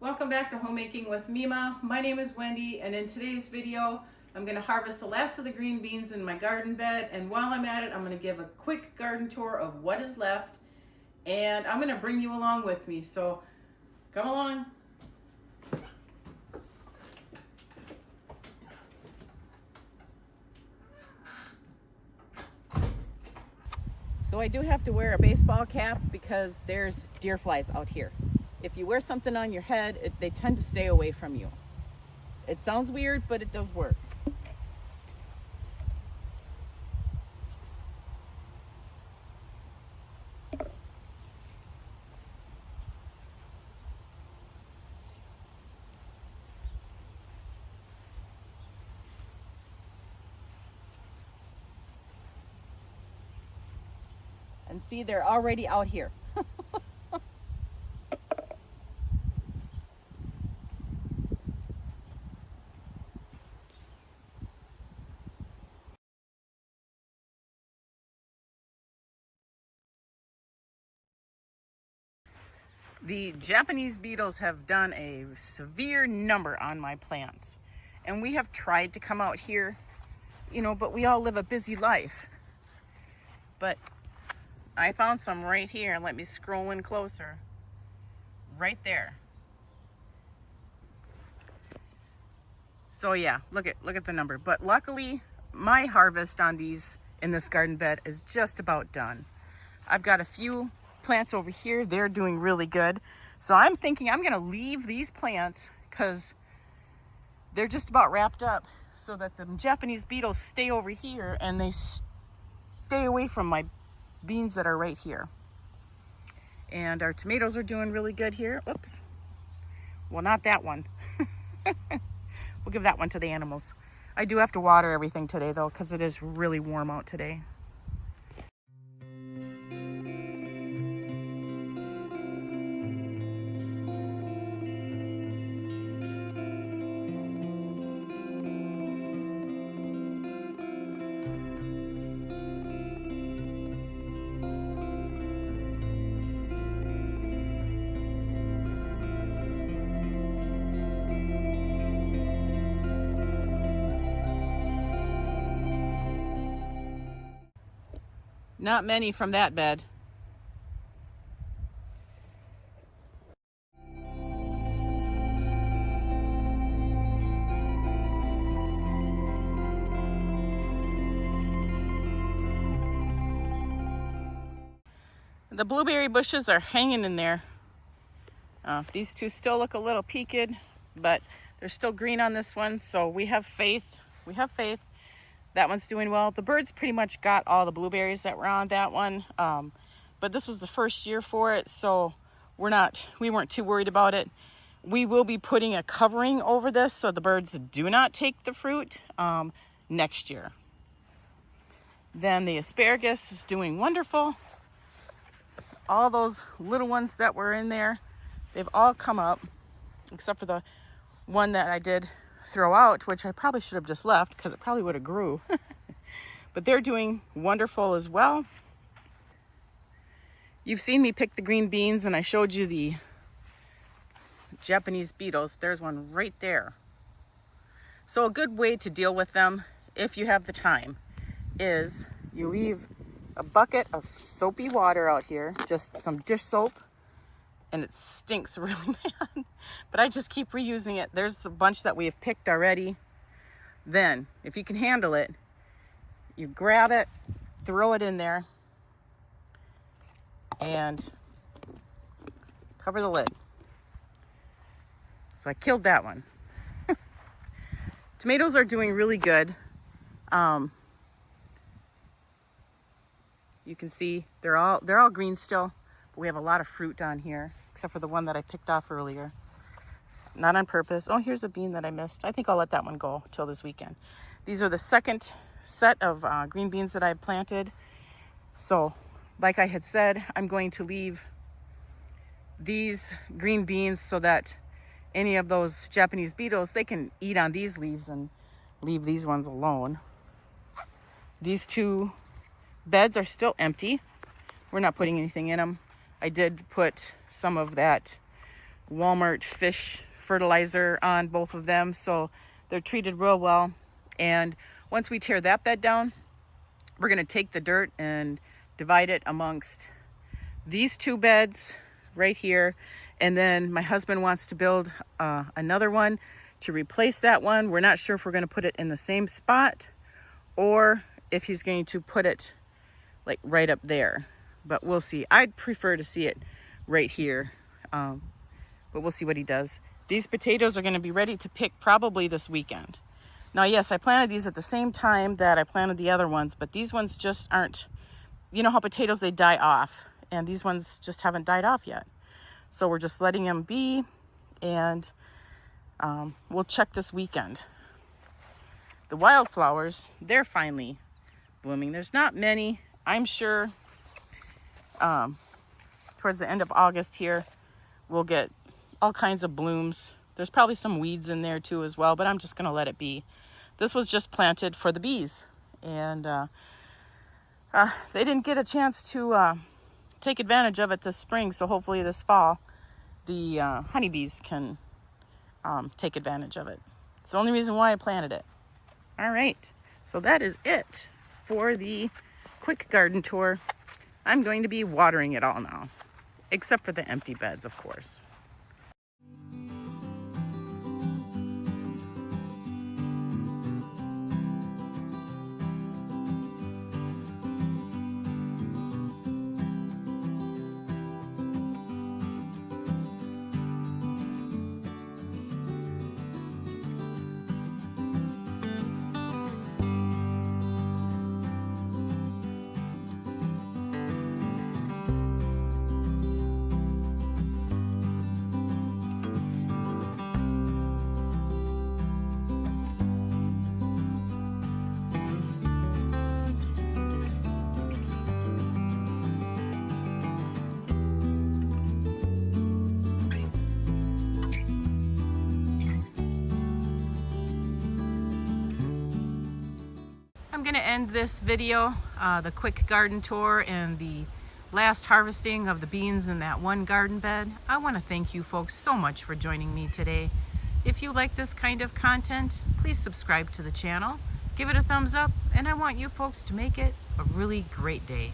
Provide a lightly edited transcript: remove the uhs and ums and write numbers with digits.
Welcome back to Homemaking with Mima. My name is Wendy, and in today's video I'm going to harvest the last of the green beans in my garden bed, and while I'm at it I'm going to give a quick garden tour of what is left, and I'm going to bring you along with me, so come along. So I do have to wear a baseball cap because there's deer flies out here. If you wear something on your head, they tend to stay away from you. It sounds weird, but it does work. And see, they're already out here. The Japanese beetles have done a severe number on my plants. And we have tried to come out here, but we all live a busy life. But I found some right here. Let me scroll in closer. Right there. So yeah, look at the number. But luckily, my harvest on these in this garden bed is just about done. I've got a few plants over here. They're doing really good. So I'm thinking I'm going to leave these plants because they're just about wrapped up so that the Japanese beetles stay over here and they stay away from my beans that are right here. And our tomatoes are doing really good here. Oops. Well, not that one. We'll give that one to the animals. I do have to water everything today though because it is really warm out today. Not many from that bed. The blueberry bushes are hanging in there. These two still look a little peaked, but they're still green on this one, so we have faith. We have faith. That one's doing well. The birds pretty much got all the blueberries that were on that one, but this was the first year for it, so we weren't too worried about it. We will be putting a covering over this so the birds do not take the fruit next year. Then the asparagus is doing wonderful. All those little ones that were in there, they've all come up, except for the one that I did throw out, which I probably should have just left because it probably would have grew. But they're doing wonderful as well. You've seen me pick the green beans and I showed you the Japanese beetles. There's one right there. So a good way to deal with them, if you have the time, is you leave a bucket of soapy water out here, just some dish soap, and it stinks really bad, but I just keep reusing it. There's a bunch that we have picked already. Then, if you can handle it, you grab it, throw it in there, and cover the lid. So I killed that one. Tomatoes are doing really good. You can see they're all green still, but we have a lot of fruit on here, except for the one that I picked off earlier. Not on purpose. Oh, here's a bean that I missed. I think I'll let that one go till this weekend. These are the second set of green beans that I planted. So, like I had said, I'm going to leave these green beans so that any of those Japanese beetles, they can eat on these leaves and leave these ones alone. These two beds are still empty. We're not putting anything in them. I did put some of that Walmart fish fertilizer on both of them, so they're treated real well. And once we tear that bed down, we're going to take the dirt and divide it amongst these two beds right here. And then my husband wants to build another one to replace that one. We're not sure if we're going to put it in the same spot or if he's going to put it like right up there, but we'll see. I'd prefer to see it right here, but we'll see what he does. These potatoes are going to be ready to pick probably this weekend. Now, yes, I planted these at the same time that I planted the other ones, but these ones just aren't, you know how potatoes, they die off, and these ones just haven't died off yet. So we're just letting them be, and we'll check this weekend. The wildflowers, they're finally blooming. There's not many. I'm sure towards the end of August here, we'll get all kinds of blooms. There's probably some weeds in there too as well, but I'm just gonna let it be. This was just planted for the bees, and they didn't get a chance to take advantage of it this spring, so hopefully this fall the honeybees can take advantage of it. It's the only reason why I planted it. All right, so that is it for the quick garden tour. I'm going to be watering it all now, except for the empty beds, of course. I'm going to end this video, the quick garden tour and the last harvesting of the beans in that one garden bed. I want to thank you folks so much for joining me today. If you like this kind of content, please subscribe to the channel, give it a thumbs up, and I want you folks to make it a really great day.